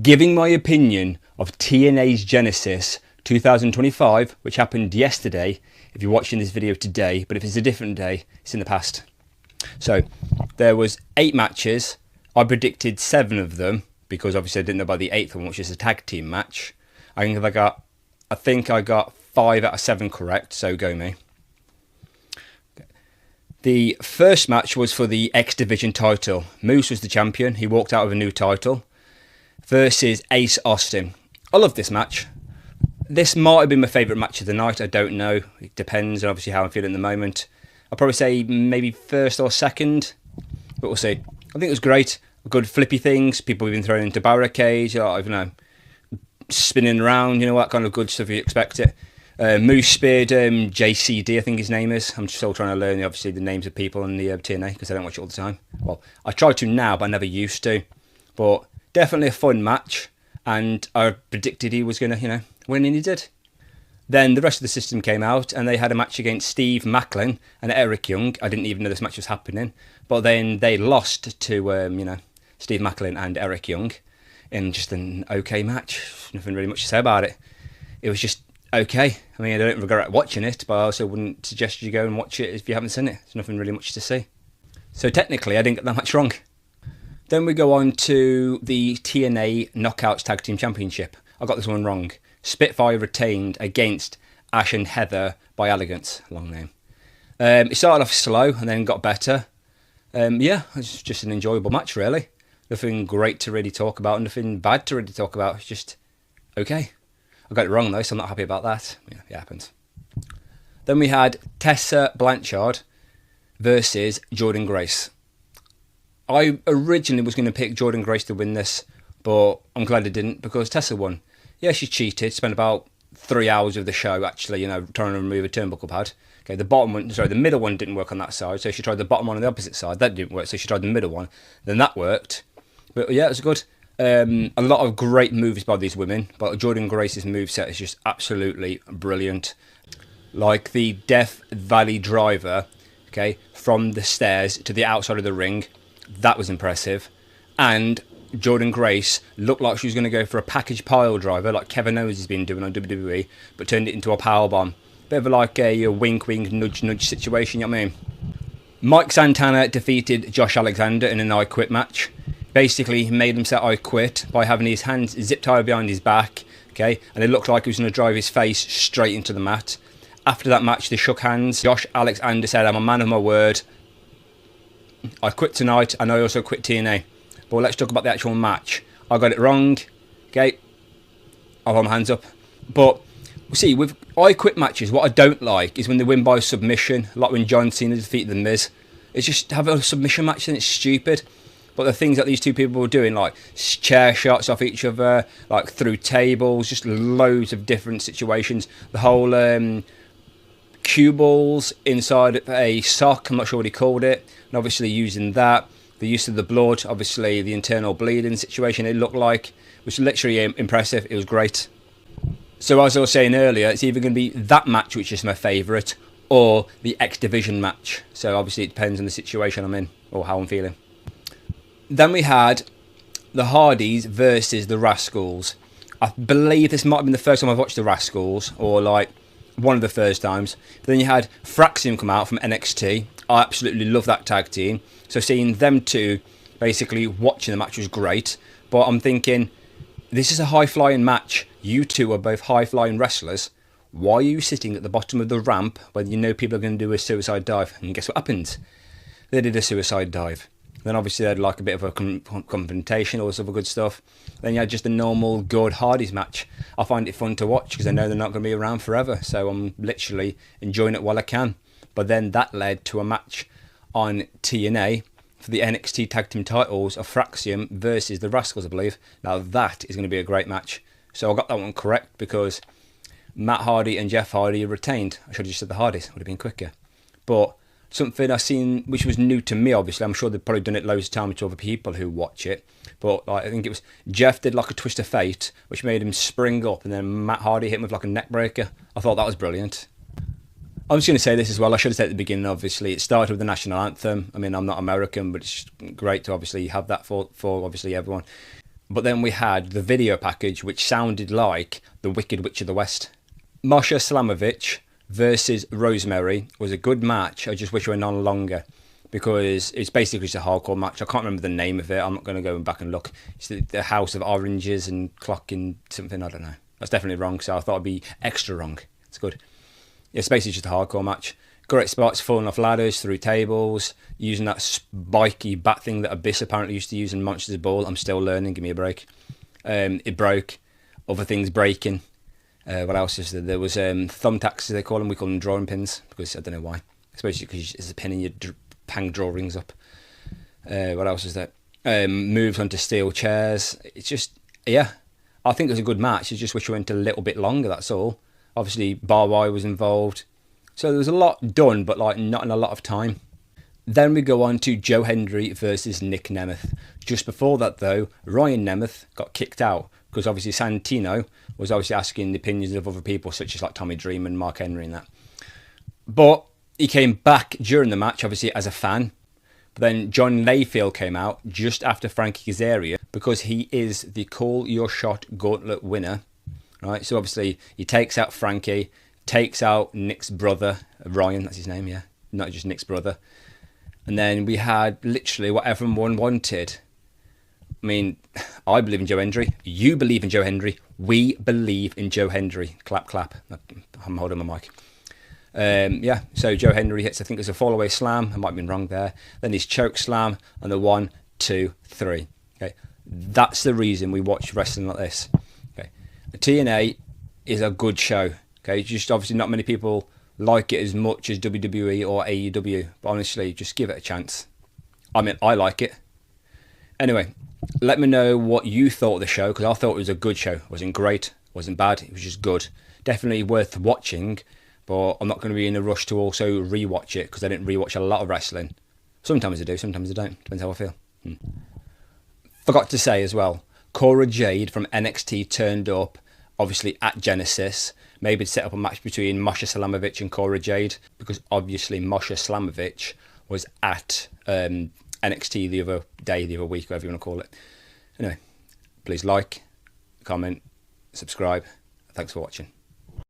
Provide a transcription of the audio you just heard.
giving my opinion of TNA's Genesis 2025, which happened yesterday, if you're watching this video today, but if it's a different day, it's in the past. So there was 8 matches. I predicted 7 of them because obviously I didn't know about the 8th one, which is a tag team match. I think I got 5 out of 7 correct, so go me. The first match was for the X Division title. Moose was the champion. He walked out with a new title versus Ace Austin. I love this match. This might have been my favourite match of the night. I don't know. It depends on obviously how I'm feeling at the moment. I'll probably say maybe first or second, but we'll see. I think it was great. Good flippy things. People have been thrown into barricades. I don't know, spinning around. You know, that kind of good stuff you expect it. Moose speared JCD, I think his name is. I'm still trying to learn, obviously, the names of people in the TNA because I don't watch it all the time. Well, I try to now, but I never used to. But definitely a fun match, and I predicted he was going to, win, and he did. Then the rest of the system came out, and they had a match against Steve Macklin and Eric Young. I didn't even know this match was happening, but then they lost to, Steve Macklin and Eric Young in just an okay match. Nothing really much to say about it. It was just okay. I mean, I don't regret watching it, but I also wouldn't suggest you go and watch it if you haven't seen it. There's nothing really much to see. So technically, I didn't get that much wrong. Then we go on to the TNA Knockouts Tag Team Championship. I got this one wrong. Spitfire retained against Ash and Heather by Elegance. Long name. It started off slow and then got better. Yeah, it's just an enjoyable match, really. Nothing great to really talk about, nothing bad to really talk about. It's just okay. I got it wrong though, so I'm not happy about that. Yeah, it happens. Then we had Tessa Blanchard versus Jordynne Grace. I originally was going to pick Jordynne Grace to win this, but I'm glad I didn't because Tessa won. Yeah, she cheated. Spent about 3 hours of the show actually, trying to remove a turnbuckle pad. Okay, the middle one didn't work on that side, so she tried the bottom one on the opposite side. That didn't work, so she tried the middle one. Then that worked. But yeah, it was good. A lot of great moves by these women, but Jordynne Grace's moveset is just absolutely brilliant. Like the Death Valley Driver, okay, from the stairs to the outside of the ring, that was impressive. And Jordynne Grace looked like she was going to go for a package pile driver, like Kevin Owens has been doing on WWE, but turned it into a powerbomb. Bit of a wink, wink, nudge, nudge situation, you know what I mean? Mike Santana defeated Josh Alexander in an I Quit match. Basically, he made him say I quit by having his hands zip tied behind his back, okay, and it looked like he was going to drive his face straight into the mat. After that match, they shook hands. Josh Alexander said, "I'm a man of my word. I quit tonight, and I also quit TNA." But let's talk about the actual match. I got it wrong, okay, I'll hold my hands up. But, see, with I Quit matches, what I don't like is when they win by submission, like when John Cena defeated The Miz. It's just have a submission match and it's stupid. But the things that these two people were doing, like chair shots off each other, like through tables, just loads of different situations. The whole cue balls inside a sock, I'm not sure what he called it. And obviously using that, the use of the blood, obviously the internal bleeding situation it looked like, was literally impressive. It was great. So as I was saying earlier, it's either going to be that match, which is my favourite, or the X Division match. So obviously it depends on the situation I'm in or how I'm feeling. Then we had the Hardys versus the Rascals. I believe this might have been the first time I've watched the Rascals, or like one of the first times. But then you had Fraxium come out from NXT. I absolutely love that tag team. So seeing them two basically watching the match was great. But I'm thinking, this is a high-flying match. You two are both high-flying wrestlers. Why are you sitting at the bottom of the ramp when you know people are going to do a suicide dive? And guess what happened? They did a suicide dive. Then obviously they had like a bit of a confrontation, all this other good stuff. Then you had just a normal good Hardys match. I find it fun to watch because I know they're not going to be around forever. So I'm literally enjoying it while I can. But then that led to a match on TNA for the NXT Tag Team titles of Fraxium versus the Rascals, I believe. Now that is going to be a great match. So I got that one correct because Matt Hardy and Jeff Hardy retained. I should have just said the Hardys, would have been quicker. But something I've seen, which was new to me, obviously. I'm sure they've probably done it loads of times to other people who watch it. But like, I think it was Jeff did like a twist of fate, which made him spring up, and then Matt Hardy hit him with like a neck breaker. I thought that was brilliant. I was going to say this as well. I should have said at the beginning, obviously. It started with the national anthem. I mean, I'm not American, but it's great to obviously have that for obviously everyone. But then we had the video package, which sounded like the Wicked Witch of the West. Masha Slamovich versus Rosemary was a good match. I just wish it went on longer, because it's basically just a hardcore match. I can't remember the name of it. I'm not going to go back and look. It's the House of Oranges and Clocking something. I don't know. That's definitely wrong, so I thought it'd be extra wrong. It's good. It's basically just a hardcore match. Great spots, falling off ladders, through tables, using that spiky bat thing that Abyss apparently used to use in Monsters Ball. I'm still learning. Give me a break. It broke. Other things breaking. What else is there? There was thumbtacks, as they call them. We call them drawing pins, because I don't know why. Especially because there's a pin in your pang drawings up. What else is there? Moves onto steel chairs. It's just, yeah. I think it was a good match. I just wish it went a little bit longer, that's all. Obviously, barbed wire was involved. So there was a lot done, but like not in a lot of time. Then we go on to Joe Hendry versus Nick Nemeth. Just before that, though, Ryan Nemeth got kicked out, because obviously Santino was obviously asking the opinions of other people, such as like Tommy Dreamer and Mark Henry and that. But he came back during the match, obviously, as a fan. But then John Layfield came out just after Frankie Kazarian, because he is the Call Your Shot Gauntlet winner. Right, so obviously he takes out Frankie, takes out Nick's brother, Ryan, that's his name, yeah. Not just Nick's brother. And then we had literally what everyone wanted. I mean, I believe in Joe Hendry. You believe in Joe Hendry. We believe in Joe Hendry. Clap, clap. I'm holding my mic. Yeah, so Joe Hendry hits, I think it's a fall away slam. I might have been wrong there. Then his choke slam and the 1, 2, 3. Okay, that's the reason we watch wrestling like this. Okay, the TNA is a good show. Okay, just obviously not many people like it as much as WWE or AEW, but honestly, just give it a chance. I mean, I like it. Anyway, let me know what you thought of the show, because I thought it was a good show. It wasn't great, wasn't bad, it was just good. Definitely worth watching, but I'm not going to be in a rush to also rewatch it, because I didn't rewatch a lot of wrestling. Sometimes I do, sometimes I don't. Depends how I feel. Forgot to say as well, Cora Jade from NXT turned up, obviously at Genesis. Maybe to set up a match between Masha Slamovich and Cora Jade, because obviously Masha Slamovich was at NXT the other day, the other week, whatever you want to call it. Anyway, please like, comment, subscribe. Thanks for watching.